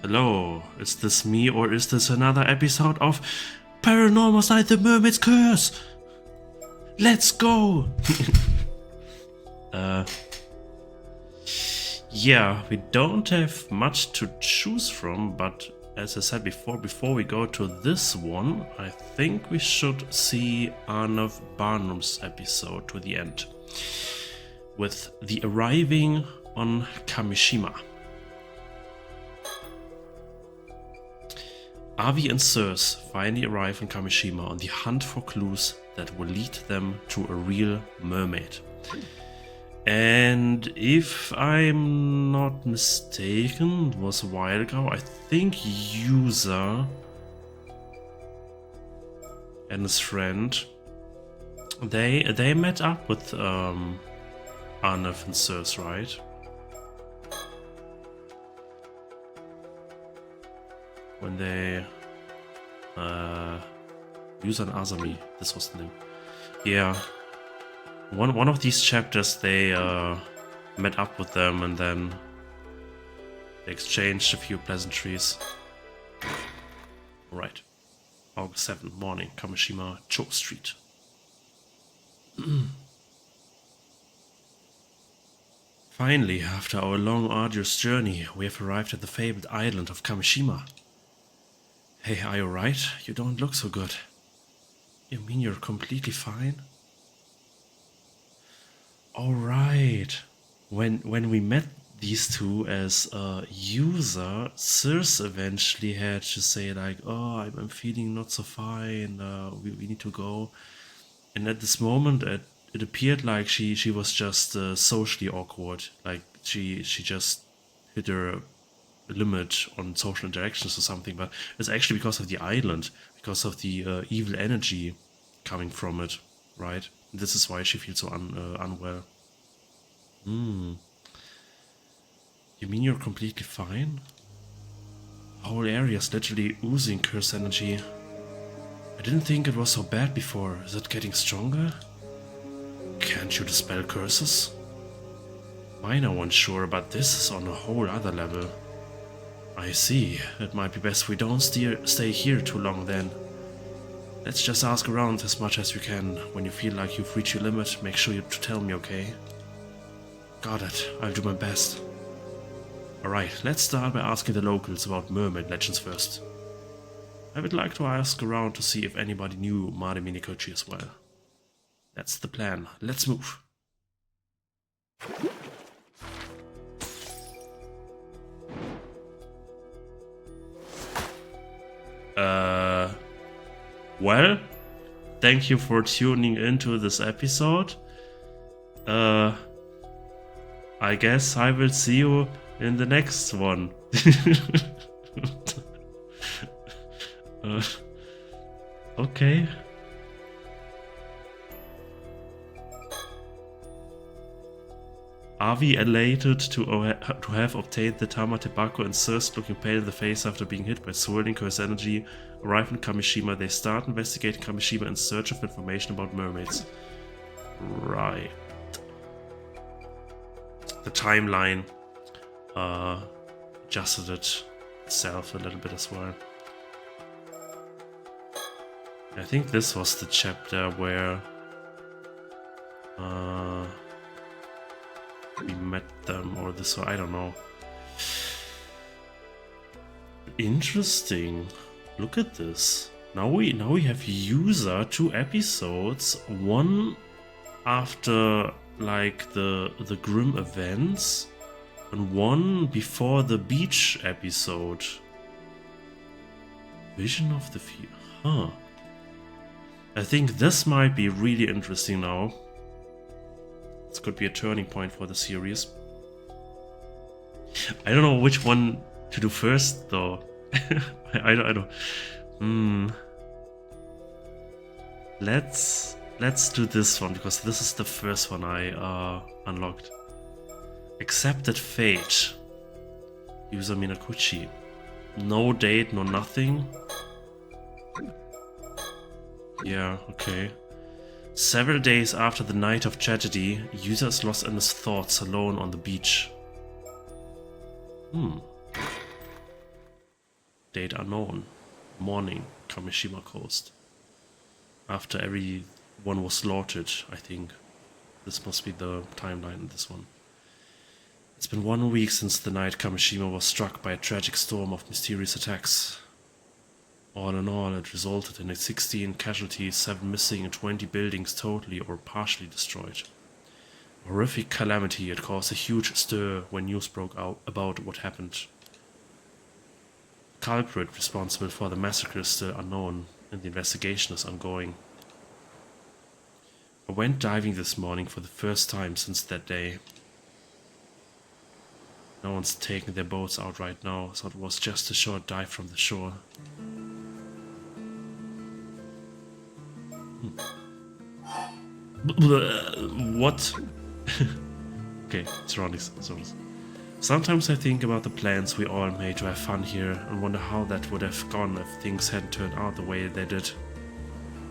Hello, is this me or is this another episode of Paranormasight the Mermaid's Curse? Let's go! Yeah, we don't have much to choose from, but as I said before we go to this one, I think we should see Arnav Barnum's episode to the end, with the arriving on Kamishima. Avi and Circe finally arrive in Kamishima on the hunt for clues that will lead them to a real mermaid. And if I'm not mistaken, it was a while ago, I think User and his friend, they met up with Arnav and Circe, right? When they User and Azami, this was the name. Yeah. One of these chapters they met up with them and then they exchanged a few pleasantries. Alright. August 7th morning, Kamishima, Cho Street. Finally, after our long arduous journey, we have arrived at the fabled island of Kamishima. Hey, are you alright? You don't look so good. You mean you're completely fine? Alright. When we met these two as a user, Circe eventually had to say like, oh, I'm feeling not so fine, we need to go. And at this moment, it appeared like she was just socially awkward. Like she just hit her limit on social interactions or something, but it's actually because of the island, because of the evil energy coming from it, right? This is why she feels so unwell. You mean you're completely fine? The whole area is literally oozing curse energy. I didn't think it was so bad before. Is it getting stronger? Can't you dispel curses? Mine are unsure, but this is on a whole other level. I see. It might be best we don't stay here too long then. Let's just ask around as much as we can. When you feel like you've reached your limit, make sure you tell me, okay? Got it. I'll do my best. Alright, let's start by asking the locals about mermaid legends first. I would like to ask around to see if anybody knew Mare Minikochi as well. That's the plan. Let's move. Well, thank you for tuning into this episode. I guess I will see you in the next one. Okay. Avi elated to have obtained the Tama Tobacco and Circe looking pale in the face after being hit by swirling curse energy. Arrive in Kamishima, they start investigating Kamishima in search of information about mermaids. Right. The timeline adjusted itself a little bit as well. I think this was the chapter where we met them, or this, I don't know. Interesting. Look at this. Now we have User 2 episodes, one after like the grim events and one before the beach episode. Vision of the future. Huh. I think this might be really interesting now. This could be a turning point for the series. I don't know which one to do first though. I don't. Let's do this one, because this is the first one I unlocked. Accepted fate. User Minakuchi. No date, no nothing. Yeah, okay. Several days after the night of tragedy, User is lost in his thoughts alone on the beach. Date unknown. Morning, Kamishima Coast. After everyone was slaughtered, I think. This must be the timeline in this one. It's been 1 week since the night Kamishima was struck by a tragic storm of mysterious attacks. All in all, it resulted in 16 casualties, 7 missing, and 20 buildings totally or partially destroyed. A horrific calamity. It caused a huge stir when news broke out about what happened. The culprit responsible for the massacre is still unknown, and the investigation is ongoing. I went diving this morning for the first time since that day. No one's taking their boats out right now, so it was just a short dive from the shore. What? Okay, surroundings. Sometimes I think about the plans we all made to have fun here and wonder how that would have gone if things hadn't turned out the way they did.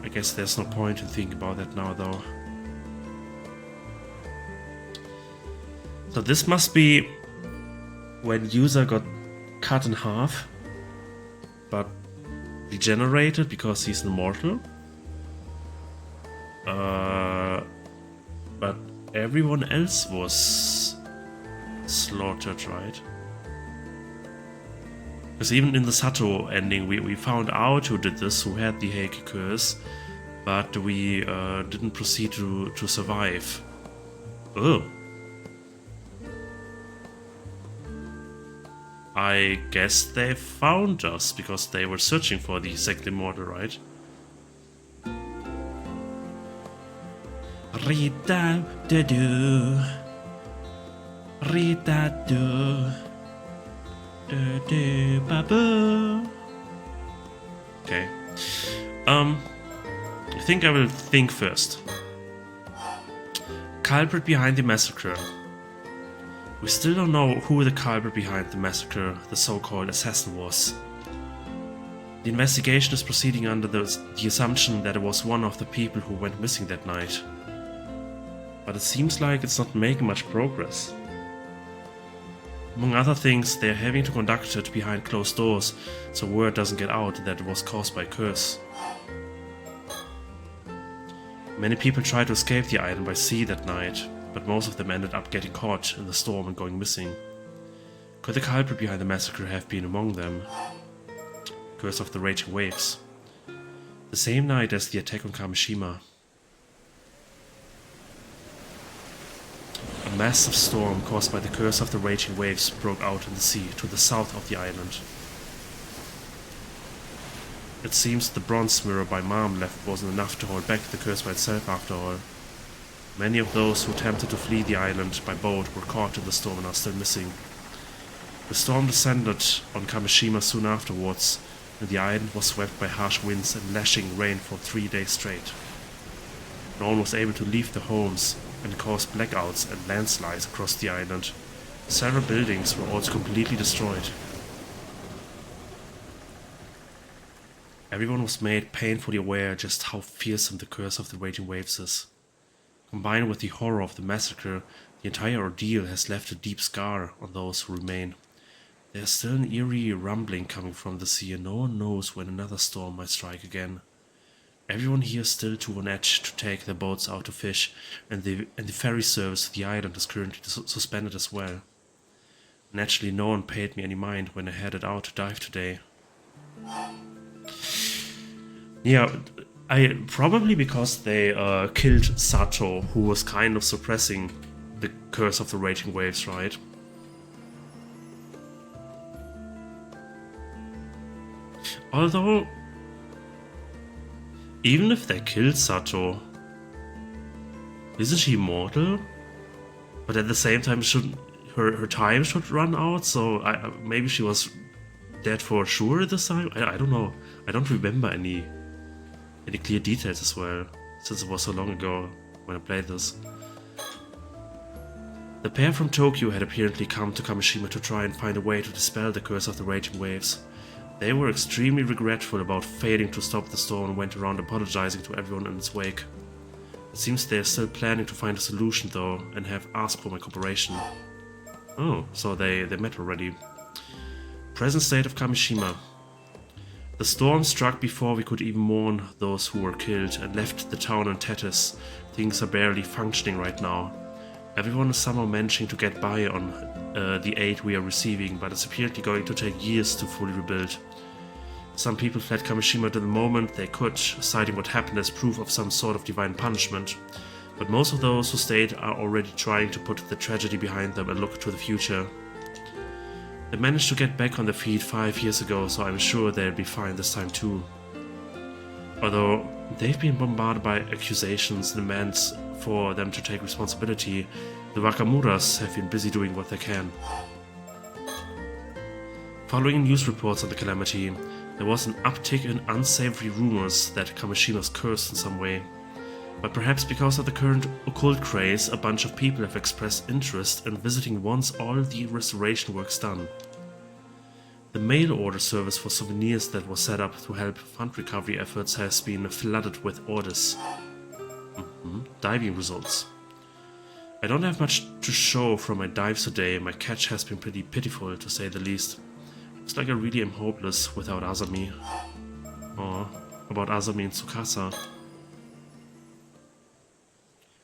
I guess there's no point in thinking about that now, though. So this must be when user got cut in half, but regenerated because he's immortal. But everyone else was slaughtered, right? Because even in the Sato ending, we found out who did this, who had the Heike curse, but we didn't proceed to survive. Oh. I guess they found us because they were searching for the second immortal, right? Rita do Rita do babu. Okay. I think I will think first. Culprit behind the massacre. We still don't know who the culprit behind the massacre, the so-called assassin, was. The investigation is proceeding under the assumption that it was one of the people who went missing that night. But it seems like it's not making much progress. Among other things, they are having to conduct it behind closed doors, so word doesn't get out that it was caused by a curse. Many people tried to escape the island by sea that night, but most of them ended up getting caught in the storm and going missing. Could the culprit behind the massacre have been among them? Curse of the Raging Waves. The same night as the attack on Kamishima. A massive storm caused by the curse of the Raging Waves broke out in the sea to the south of the island. It seems the bronze mirror by Mom left wasn't enough to hold back the curse by itself after all. Many of those who attempted to flee the island by boat were caught in the storm and are still missing. The storm descended on Kamishima soon afterwards, and the island was swept by harsh winds and lashing rain for 3 days straight. No one was able to leave their homes, and caused blackouts and landslides across the island. Several buildings were also completely destroyed. Everyone was made painfully aware just how fearsome the curse of the Raging Waves is. Combined with the horror of the massacre, the entire ordeal has left a deep scar on those who remain. There is still an eerie rumbling coming from the sea, and no one knows when another storm might strike again. Everyone here is still too on edge to take their boats out to fish, and the ferry service to the island is currently suspended as well. Naturally, no one paid me any mind when I headed out to dive today. Yeah, probably because they killed Sato, who was kind of suppressing the curse of the Raging Waves, right? Although, even if they killed Sato, isn't she immortal? But at the same time, her time should run out, so maybe she was dead for sure this time? I don't know. I don't remember any clear details as well, since it was so long ago when I played this. The pair from Tokyo had apparently come to Kamishima to try and find a way to dispel the curse of the Raging Waves. They were extremely regretful about failing to stop the storm and went around apologizing to everyone in its wake. It seems they are still planning to find a solution though, and have asked for my cooperation. Oh, so they met already. Present state of Kamishima. The storm struck before we could even mourn those who were killed and left the town in tatters. Things are barely functioning right now. Everyone is somehow managing to get by on the aid we are receiving, but it's apparently going to take years to fully rebuild. Some people fled Kamishima the moment they could, citing what happened as proof of some sort of divine punishment. But most of those who stayed are already trying to put the tragedy behind them and look to the future. They managed to get back on their feet 5 years ago, so I'm sure they'll be fine this time too. Although they've been bombarded by accusations and demands for them to take responsibility, the Wakamuras have been busy doing what they can. Following news reports on the calamity, there was an uptick in unsavory rumors that Kamishima's cursed in some way. But perhaps because of the current occult craze, a bunch of people have expressed interest in visiting once all the restoration work's done. The mail order service for souvenirs that was set up to help fund recovery efforts has been flooded with orders. Diving results. I don't have much to show from my dives today. My catch has been pretty pitiful, to say the least. Looks like I really am hopeless without Azami. Or about Azami and Tsukasa.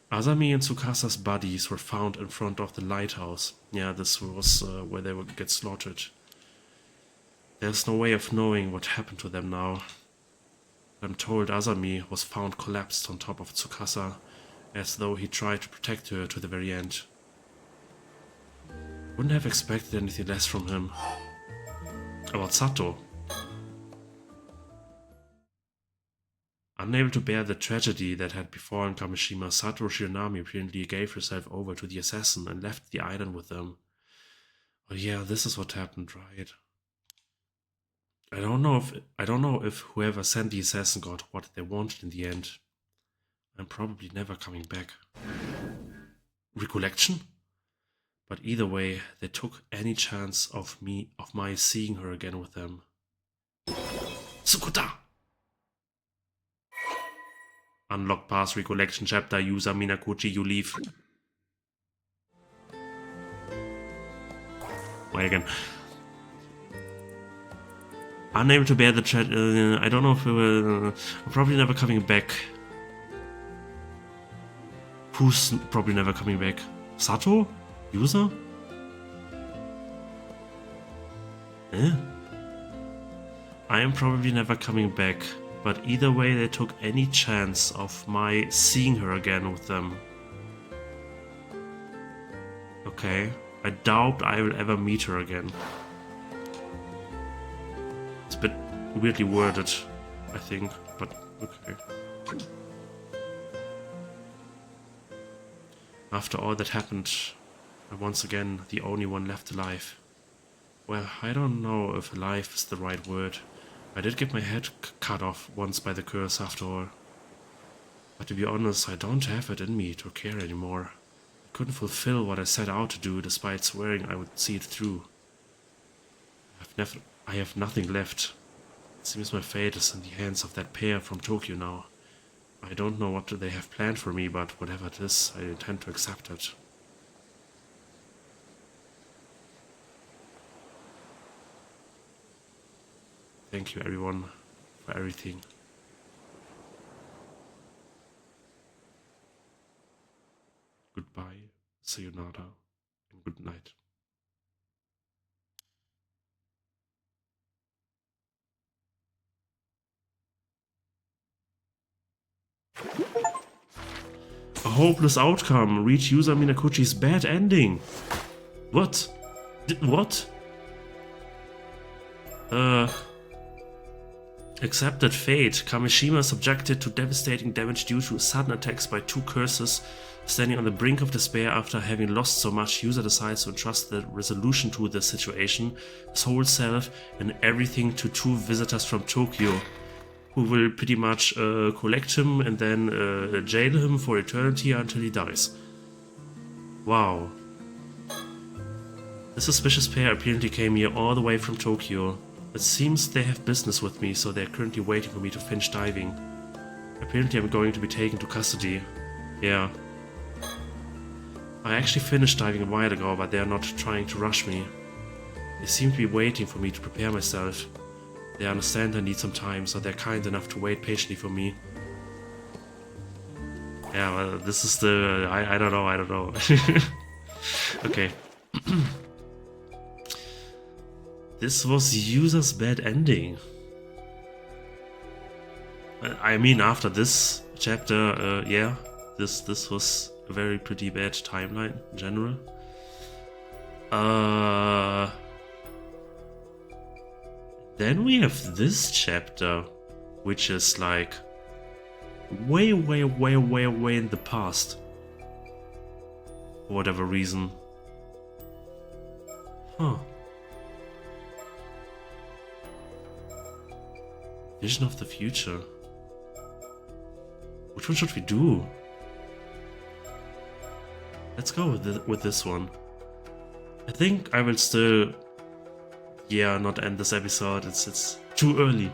Azami and Tsukasa's bodies were found in front of the lighthouse. Yeah, this was where they would get slaughtered. There's no way of knowing what happened to them now. I'm told Azami was found collapsed on top of Tsukasa, as though he tried to protect her to the very end. Wouldn't have expected anything less from him. About Sato. Unable to bear the tragedy that had befallen Kamishima, Sato Shiranami apparently gave herself over to the assassin and left the island with them. Oh yeah, this is what happened, right? I don't know if whoever sent the assassin got what they wanted in the end. I'm probably never coming back. Recollection? But either way, they took any chance of my seeing her again with them. Tsukuta! Unlock past recollection chapter, user Minakuchi, you leave. Wait again. Unable to bear the I don't know if we will. I'm probably never coming back. Who's probably never coming back? Sato? User? Eh? I am probably never coming back. But either way, they took any chance of my seeing her again with them. Okay, I doubt I will ever meet her again. It's a bit weirdly worded, I think, but okay. After all that happened, I'm once again the only one left alive. Well, I don't know if alive is the right word. I did get my head cut off once by the curse after all. But to be honest, I don't have it in me to care anymore. I couldn't fulfill what I set out to do despite swearing I would see it through. I have nothing left. It seems my fate is in the hands of that pair from Tokyo now. I don't know what they have planned for me, but whatever it is, I intend to accept it. Thank you everyone for everything. Goodbye, sayonara, and good night. A hopeless outcome. Reach user Minakuchi's bad ending. What? What? Accepted fate. Kamishima subjected to devastating damage due to sudden attacks by two curses. Standing on the brink of despair after having lost so much, user decides to entrust the resolution to the situation, his whole self and everything to two visitors from Tokyo, who will pretty much collect him and then jail him for eternity until he dies. Wow. The suspicious pair apparently came here all the way from Tokyo. It seems they have business with me, so they're currently waiting for me to finish diving. Apparently I'm going to be taken to custody. Yeah. I actually finished diving a while ago, but they are not trying to rush me. They seem to be waiting for me to prepare myself. They understand I need some time, so they're kind enough to wait patiently for me. Yeah, well, this is the... I don't know. Okay. This was user's bad ending. I mean, after this chapter, yeah, this was a very pretty bad timeline in general. Then we have this chapter, which is like way in the past. For whatever reason. Huh. Vision of the future. Which one should we do? Let's go with this one. I think I will still, yeah, not end this episode. It's too early.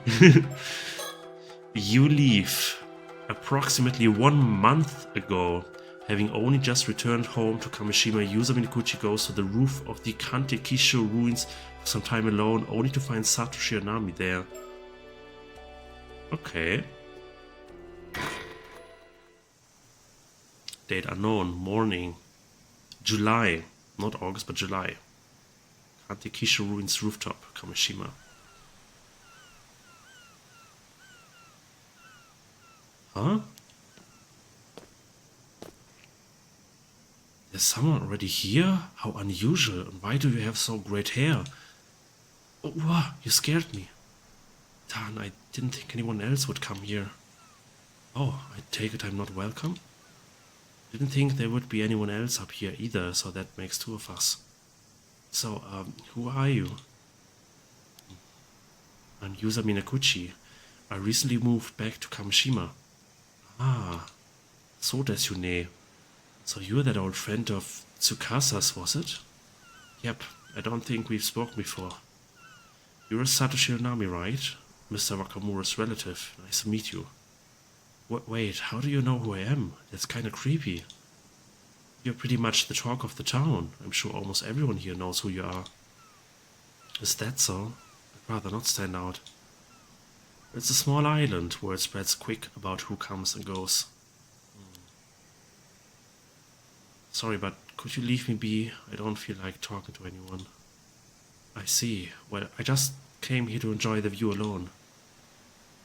You leave approximately 1 month ago. Having only just returned home to Kamishima, Yusa Minakuchi goes to the roof of the Kante Kisho ruins for some time alone, only to find Satoshi Anami there. Okay. Date unknown. Morning. July. Not August, but July. Kante Kisho ruins rooftop, Kamishima. Huh? There's someone already here? How unusual. And why do you have so great hair? Oh, wow, you scared me. Darn, I didn't think anyone else would come here. Oh, I take it I'm not welcome? Didn't think there would be anyone else up here either, so that makes 2 of us. So, who are you? I'm Yusa Minakuchi. I recently moved back to Kamishima. Ah, so Desune. So you're that old friend of Tsukasa's, was it? Yep, I don't think we've spoken before. You're Satoshi Anami, right? Mr. Wakamura's relative. Nice to meet you. Wait, how do you know who I am? That's kinda creepy. You're pretty much the talk of the town. I'm sure almost everyone here knows who you are. Is that so? I'd rather not stand out. It's a small island, word spreads quick about who comes and goes. Sorry, but could you leave me be? I don't feel like talking to anyone. I see. Well, I just came here to enjoy the view alone.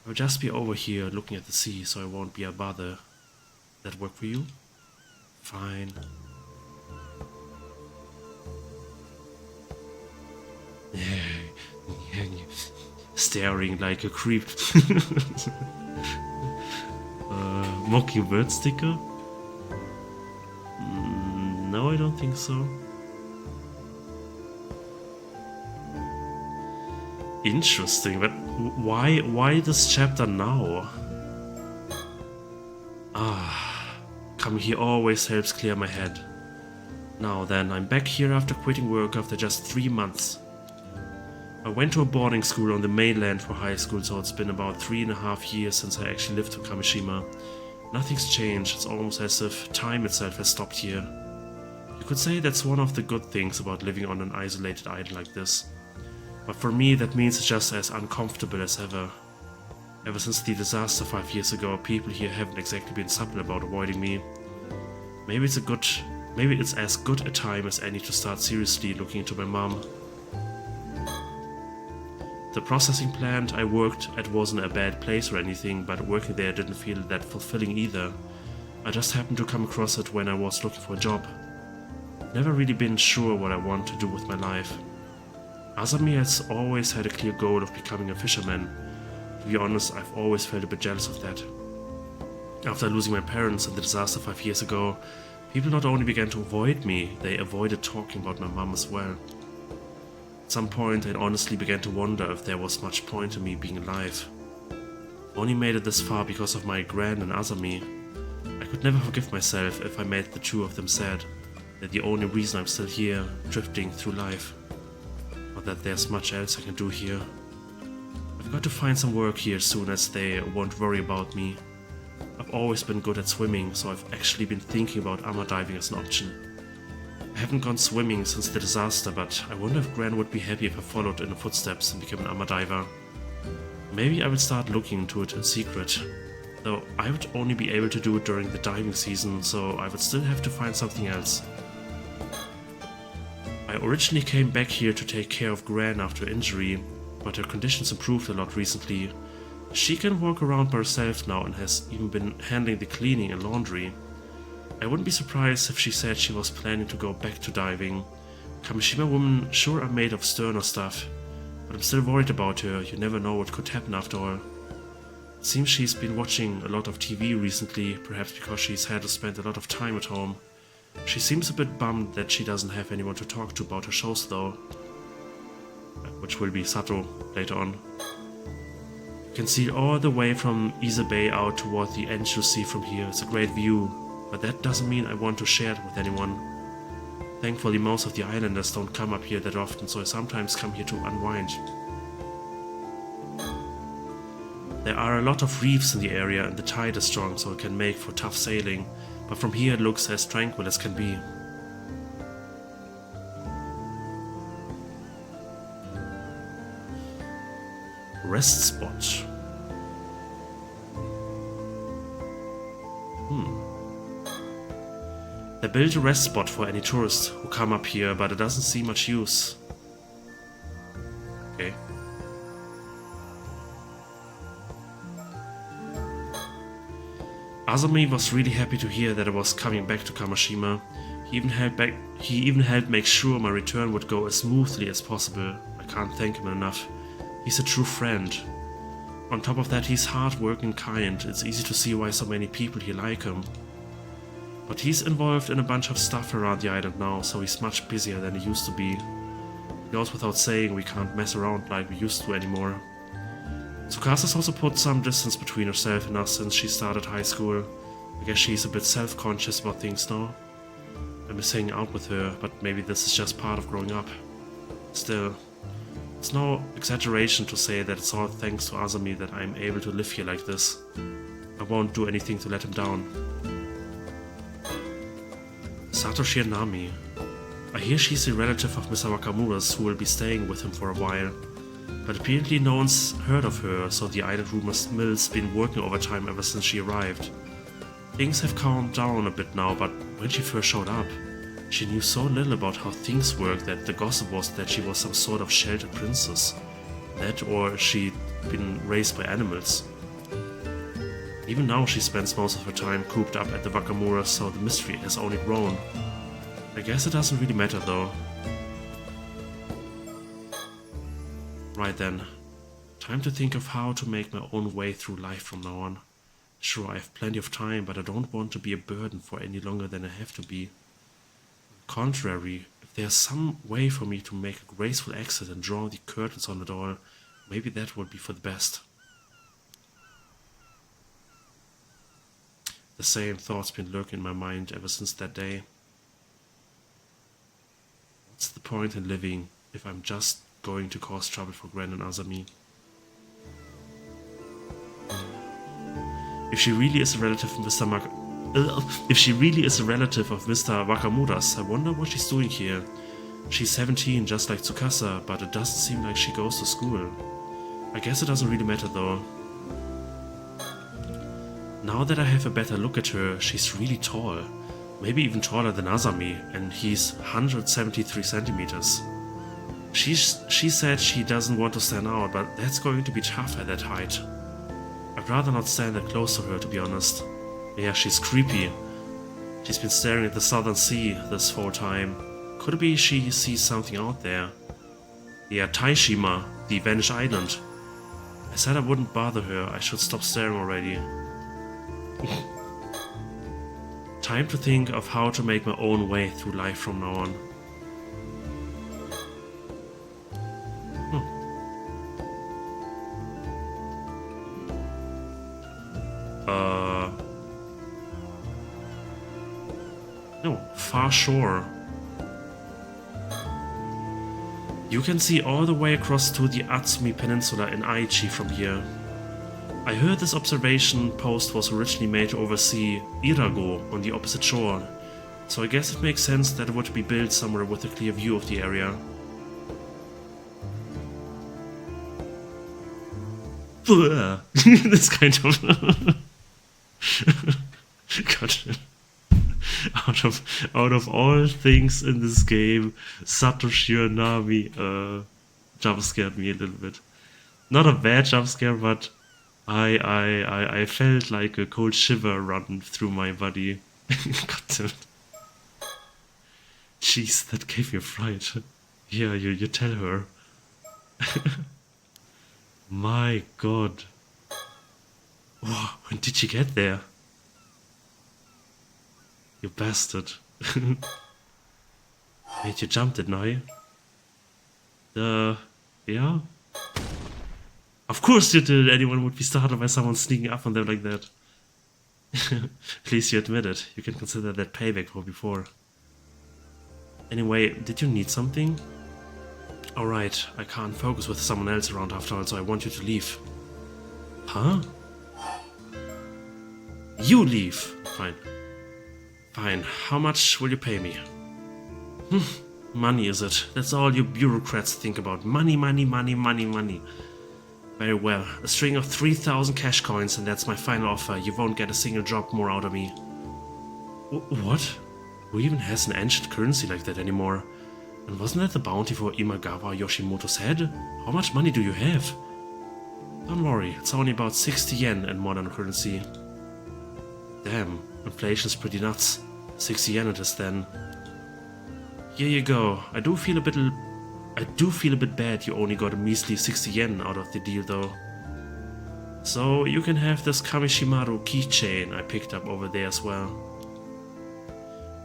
I'll just be over here looking at the sea, so I won't be a bother. That work for you? Fine. Staring like a creep. Mockingbird sticker? No, I don't think so. Interesting, but why this chapter now? Coming here always helps clear my head. Now then, I'm back here after quitting work after just 3 months. I went to a boarding school on the mainland for high school, so it's been about 3.5 years since I actually lived in Kamishima. Nothing's changed, it's almost as if time itself has stopped here. You could say that's one of the good things about living on an isolated island like this. But for me, that means it's just as uncomfortable as ever. Ever since the disaster 5 years ago, people here haven't exactly been supple about avoiding me. Maybe it's as good a time as any to start seriously looking into my mom. The processing plant I worked at wasn't a bad place or anything, but working there didn't feel that fulfilling either. I just happened to come across it when I was looking for a job. Never really been sure what I want to do with my life. Asami has always had a clear goal of becoming a fisherman. To be honest, I've always felt a bit jealous of that. After losing my parents in the disaster 5 years ago, people not only began to avoid me, they avoided talking about my mom as well. At some point, I honestly began to wonder if there was much point in me being alive. I only made it this far because of my gran and Asami. I could never forgive myself if I made the 2 of them sad. They're the only reason I'm still here, drifting through life. Not that there's much else I can do here. I've got to find some work here soon as they won't worry about me. I've always been good at swimming, so I've actually been thinking about ama diving as an option. I haven't gone swimming since the disaster, but I wonder if Gran would be happy if I followed in the footsteps and became an ama diver. Maybe I will start looking into it in secret. Though I would only be able to do it during the diving season, so I would still have to find something else. I originally came back here to take care of Gran after injury, but her conditions improved a lot recently. She can walk around by herself now and has even been handling the cleaning and laundry. I wouldn't be surprised if she said she was planning to go back to diving. Kamishima women sure are made of sterner stuff, but I'm still worried about her. You never know what could happen after all. It seems she's been watching a lot of TV recently, perhaps because she's had to spend a lot of time at home. She seems a bit bummed that she doesn't have anyone to talk to about her shows though. Which will be Sato later on. You can see all the way from Ise Bay out toward the end you see from here. It's a great view, but that doesn't mean I want to share it with anyone. Thankfully most of the islanders don't come up here that often, so I sometimes come here to unwind. There are a lot of reefs in the area and the tide is strong, so it can make for tough sailing, but from here it looks as tranquil as can be. Rest spot. They built a rest spot for any tourists who come up here, but it doesn't see much use. Okay. Azami was really happy to hear that I was coming back to Kamishima. He even helped make sure my return would go as smoothly as possible. I can't thank him enough. He's a true friend. On top of that, he's hard-working and kind. It's easy to see why so many people here like him. But he's involved in a bunch of stuff around the island now, so he's much busier than he used to be. It goes without saying we can't mess around like we used to anymore. Tsukasa's also put some distance between herself and us since she started high school. I guess she's a bit self-conscious about things now. I miss hanging out with her, but maybe this is just part of growing up. Still, it's no exaggeration to say that it's all thanks to Azami that I'm able to live here like this. I won't do anything to let him down. Satoshi and Nami. I hear she's a relative of Mr. Wakamura's who will be staying with him for a while. But apparently no one's heard of her, so the island rumors mill's been working overtime ever since she arrived. Things have calmed down a bit now, but when she first showed up, she knew so little about how things work that the gossip was that she was some sort of sheltered princess. That or she'd been raised by animals. Even now she spends most of her time cooped up at the Wakamura, so the mystery has only grown. I guess it doesn't really matter though. Right then, time to think of how to make my own way through life from now on. Sure, I have plenty of time, but I don't want to be a burden for any longer than I have to be. On the contrary, if there's some way for me to make a graceful exit and draw the curtains on it all, maybe that would be for the best. The same thoughts been lurking in my mind ever since that day. What's the point in living if I'm just going to cause trouble for Gran and Azami? If she really is a relative of Mr. Wakamura's, I wonder what she's doing here. She's 17, just like Tsukasa, but it doesn't seem like she goes to school. I guess it doesn't really matter though. Now that I have a better look at her, she's really tall. Maybe even taller than Azami, and he's 173 centimeters. She said she doesn't want to stand out, but that's going to be tough at that height. I'd rather not stand that close to her, to be honest. Yeah, she's creepy. She's been staring at the southern sea this whole time. Could it be she sees something out there? Yeah, Taishima, the vanished island. I said I wouldn't bother her, I should stop staring already. Time to think of how to make my own way through life from now on. No, far shore. You can see all the way across to the Atsumi Peninsula in Aichi from here. I heard this observation post was originally made to oversee Irago on the opposite shore, so I guess it makes sense that it would be built somewhere with a clear view of the area. This kind of God. Out of all things in this game, Satoshi Nami jump scared me a little bit. Not a bad jump scare, but I felt like a cold shiver run through my body. God damn it. Jeez, that gave me a fright. Yeah, you tell her. My God. Whoa, when did you get there? You bastard. Wait, you jumped it now? Yeah? Of course you did! Anyone would be startled by someone sneaking up on them like that. At least you admit it. You can consider that payback for before. Anyway, did you need something? Alright, I can't focus with someone else around after all, so I want you to leave. Huh? You leave! Fine. Fine, how much will you pay me? Money, is it? That's all you bureaucrats think about. Money, money, money, money, money. Very well. A string of 3,000 cash coins, and that's my final offer. You won't get a single drop more out of me. What? Who even has an ancient currency like that anymore? And wasn't that the bounty for Imagawa Yoshimoto's head? How much money do you have? Don't worry, it's only about 60 yen in modern currency. Damn, inflation's pretty nuts. 60 yen it is then. Here you go. I do feel a bit bad you only got a measly 60 yen out of the deal though. So you can have this Kamishimaru keychain I picked up over there as well.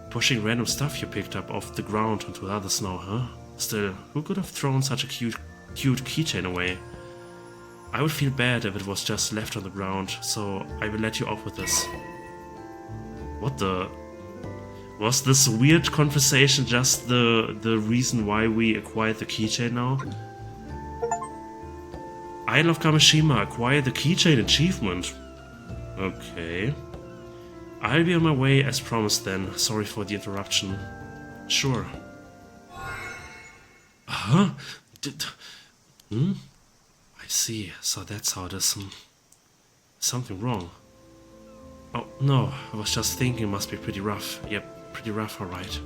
Pushing random stuff you picked up off the ground onto other snow, huh? Still, who could have thrown such a cute keychain away? I would feel bad if it was just left on the ground, so I will let you off with this. What the... Was this weird conversation just the reason why we acquired the keychain now? Isle of Kamishima, acquire the keychain achievement. Okay. I'll be on my way as promised then. Sorry for the interruption. Sure. Huh? I see. So that's how this... something wrong. Oh, no. I was just thinking it must be pretty rough. Yep, pretty rough, alright.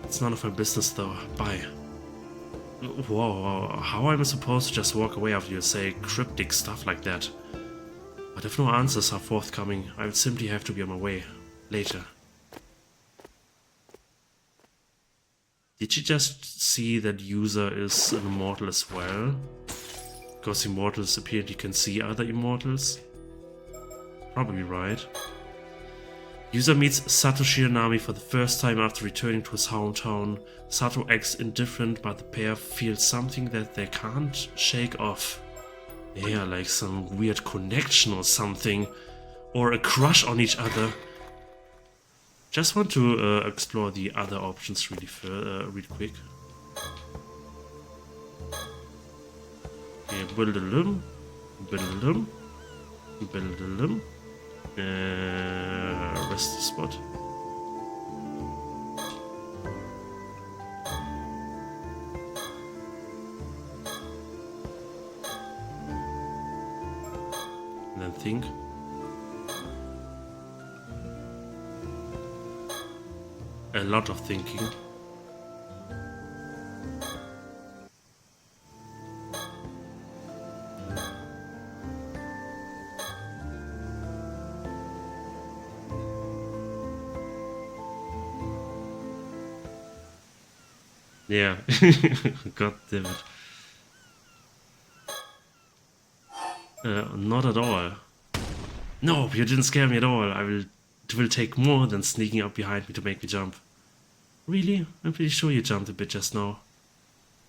It's none of my business though. Bye. Whoa, how am I supposed to just walk away after you say cryptic stuff like that? But if no answers are forthcoming, I will simply have to be on my way. Later. Did you just see that user is an immortal as well? Because immortals apparently can see other immortals? Probably right. User meets Satoshi Nami for the first time after returning to his hometown. Sato acts indifferent, but the pair feel something that they can't shake off. Yeah, like some weird connection or something. Or a crush on each other. Just want to explore the other options really quick. Okay, build a limb. Build a limb. Build a limb. Rest spot. And then think. A lot of thinking. Yeah, god damn it. Not at all. No, you didn't scare me at all. It will take more than sneaking up behind me to make me jump. Really? I'm pretty sure you jumped a bit just now.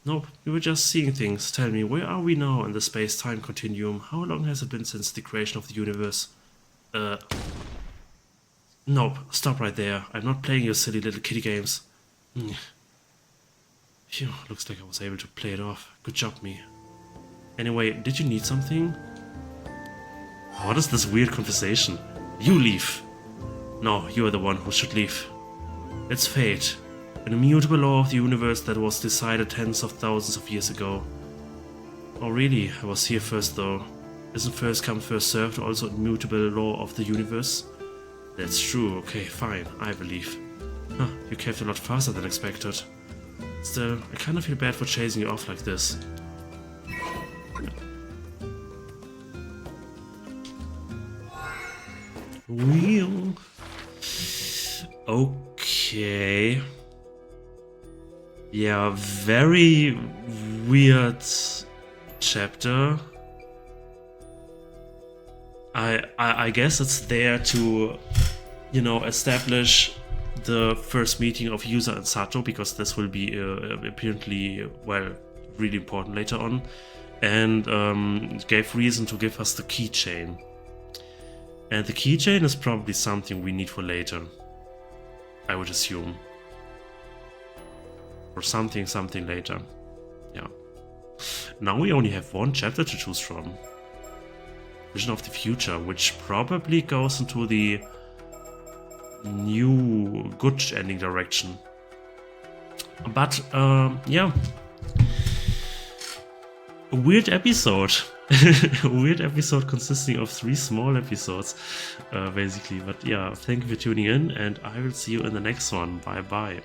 Nope, we were just seeing things. Tell me, where are we now in the space-time continuum? How long has it been since the creation of the universe? Nope, stop right there. I'm not playing your silly little kitty games. Phew, looks like I was able to play it off. Good job, me. Anyway, did you need something? What is this weird conversation? You leave. No, you are the one who should leave. It's fate. An immutable law of the universe that was decided tens of thousands of years ago. Oh really? I was here first though. Isn't first come, first served also immutable law of the universe? That's true, okay, fine, I believe. Huh, you caved a lot faster than expected. Still, I kinda feel bad for chasing you off like this. Wheel. Okay. Yeah, very weird chapter. I guess it's there to, you know, establish the first meeting of Yusa and Sato, because this will be apparently, well, really important later on, and it gave reason to give us the keychain. And the keychain is probably something we need for later, I would assume. Or something later. Yeah. Now we only have one chapter to choose from. Vision of the Future, which probably goes into the new good ending direction. But yeah, a weird episode. A weird episode consisting of 3 small episodes, basically. But yeah, thank you for tuning in, and I will see you in the next one. Bye bye.